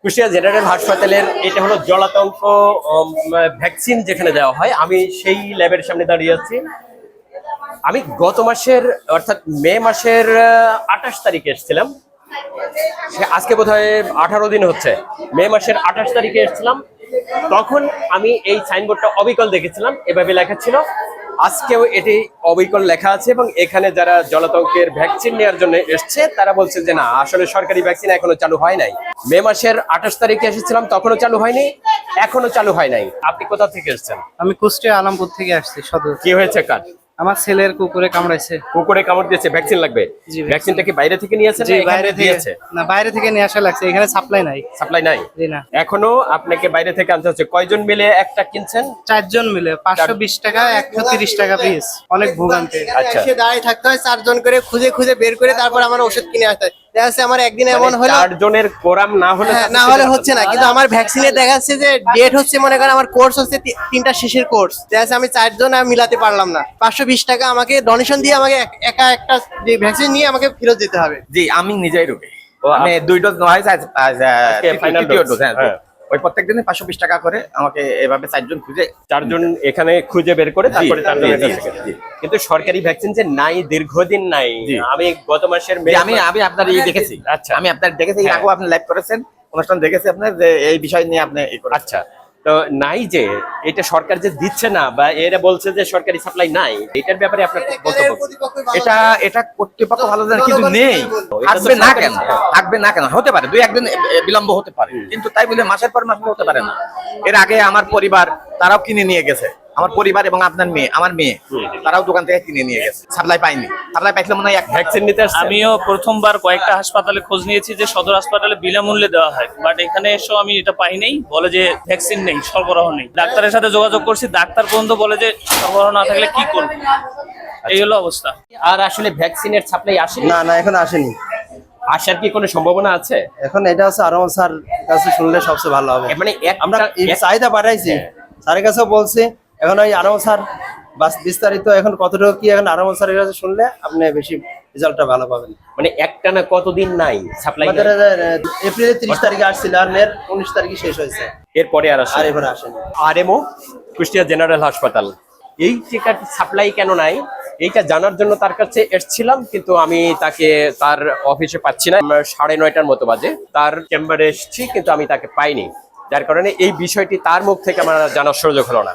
Kushtia general হাসপাতালের এটা হলো জলাতঙ্ক ভ্যাকসিন যেখানে দেওয়া হয়। আমি সেই ল্যাবের সামনে দাঁড়িয়ে আছি। আমি গত মাসের অর্থাৎ মে মাসের 28 তারিখে এসেছিলাম। আজকে বোধহয় 18 দিন হচ্ছে। মে মাসের 28 তারিখে এসেছিলাম, তখন আমি এই সাইনবোর্ডটা অবিকল দেখেছিলাম, এভাবে লেখা ছিল। আজকেও এটি অবিকল লেখা আছে এবং এখানে যারা জলাতঙ্কের ভ্যাকসিন নেওয়ার জন্য এসছে তারা বলছে যে না, আসলে সরকারি ভ্যাকসিন এখনো চালু হয় নাই। মে মাসের 28 তারিখে এসেছিলাম, তখনও চালু হয়নি, এখনো চালু হয় নাই। আপনি কোথা থেকে এসেছেন? আমি কুষ্টিয়া আলমপুর থেকে আসছি সদর। কি হয়েছে কার? আমার ছেলের কুকুরে কামড়াইছে। কুকুরে কামড় দিয়েছে, ভ্যাকসিন লাগবে। জি, ভ্যাকসিনটা কি বাইরে থেকে নিয়েছেন? জি, না বাইরে থেকে দিয়েছে? না, বাইরে থেকে নিয়ে আসা লাগছে, এখানে সাপ্লাই নাই। সাপ্লাই নাই? জি না। এখনো আপনাকে বাইরে থেকে আনতে হচ্ছে। কয়জন মিলে একটা কিনছেন? 4 জন মিলে 520 টাকা, 130 টাকা পিস। অনেক ভোগান্তি। আচ্ছা। এসে দাঁড়িয়ে থাকতে হয় 4 জন করে, খুঁজে খুঁজে বের করে তারপর আমার ওষুধ কিনে আসতে হয়। দেখা যাচ্ছে আমার একদিন এমন হলো, 4 জনের কোরাম না হলে হ্যাঁ, না হলে হচ্ছে না, কিন্তু আমার ভ্যাকসিনে দেখা যাচ্ছে যে ডেট হচ্ছে, মনে করেন আমার কোর্স হচ্ছে 3টা শেষের কোর্স। দেখা যাচ্ছে আমি 4 জন আর মিলাতে পারলাম না। 520 টাকা আমাকে ডোনেশন দিয়ে আমাকে একা একটা যে ভ্যাকসিন নিয়ে আমাকে ফেরত যেতে হবে। জি, আমি নিজেই রোগী। আমি 2 ডোজ নেওয়া হয়েছে, final তৃতীয় dose, ডোজ। হ্যাঁ, হ্যাঁ। ওই প্রত্যেক দিনে 520 টাকা করে আমাকে এভাবে 4 জন খুঁজে 4 জন এখানে খুঁজে বের করে তারপরে জি, 4 জনের জি, কাছে জি। কিন্তু সরকারি ভ্যাকসিন যে নাই, দীর্ঘদিন নাই। জি। আমি গত মাসের জি, আমি আপনার দেখেছি। আচ্ছা। আমি আপনার দেখেছি, এর হ্যাঁ। আগেও আপনি লাইভ করেছেন, অনুষ্ঠান দেখেছি আপনার, যে এই বিষয় নিয়ে আপনি এই করেছেন। আচ্ছা, তো নাই যে এটা সরকার যে দিচ্ছে না, বা এরা বলছে যে সরকারি সাপ্লাই নাই, এটার ব্যাপারে আপনার বক্তব্য কি? এটা কর্তৃপক্ষ ভালো জানে, কিন্তু জনগণ নেই। এটা থাকবে না সরকারি কেন? থাকবে না কেন? হতে পারে 2-1 দিন বিলম্ব হতে পারে, কিন্তু তাই বলে মাসের পর মাস হতে পারে না। এর আগে আমার পরিবার তারাও কিনে নিয়ে গেছে, আমার পরিবার এবং আপনার মেয়ে, আমার মেয়ে, তারাও দোকান থেকে কিনে নিয়ে গেছে, সাপ্লাই পাইনি। সাপ্লাই পাইছিল মনে হয় ভ্যাকসিন নিতে আসছে। আমিও প্রথমবার কয়েকটা হাসপাতালে খোঁজ নিয়েছি যে সদর হাসপাতালে বিনামূল্যে দেওয়া হয়, বাট এখানে এসেও আমি এটা পাই নাই। বলে যে ভ্যাকসিন নেই, সরবরাহ নেই। ডাক্তারের সাথে যোগাযোগ করছি, ডাক্তার পর্যন্ত বলে যে সরবরাহ না থাকলে কি করবো। এই হলো অবস্থা। আর আসলে ভ্যাকসিনের সাপ্লাই আসে না না, এখন আসেনি। আসার কি কোনো সম্ভাবনা আছে? এখন এটা হচ্ছে আরমান স্যার কাছে শুনলে সবচেয়ে ভালো হবে। মানে আমরা এই চাহিদা পাঠাইছি, স্যারের কাছেও বলছি। এখন ওই আরমান স্যার বিস্তারিত এখন কতটুকু কি, এখন আরমান স্যারের কাছে শুনলে আপনি বেশি রেজাল্টটা ভালো পাবেন। মানে একটানা কতদিন নাই সাপ্লাই? আমাদের এপ্রিলের 30 তারিখে আসছিল, আর মের 19 তারিখে শেষ হয়েছে, এরপরে আর আসে? আর এবারে আসেনি। আরএমও কুষ্টিয়া জেনারেল হাসপাতাল, এই টিকার সাপ্লাই কেন নাই এইটা জানার জন্য তার কাছে এসেছিলাম, কিন্তু আমি তাকে তার অফিসে পাচ্ছি না। 9:30টার মতো বাজে তার চেম্বারে এসেছি, কিন্তু আমি তাকে পাইনি। যার কারণে এই বিষয়টি তার মুখ থেকে আমার জানার সুযোগ হলো না।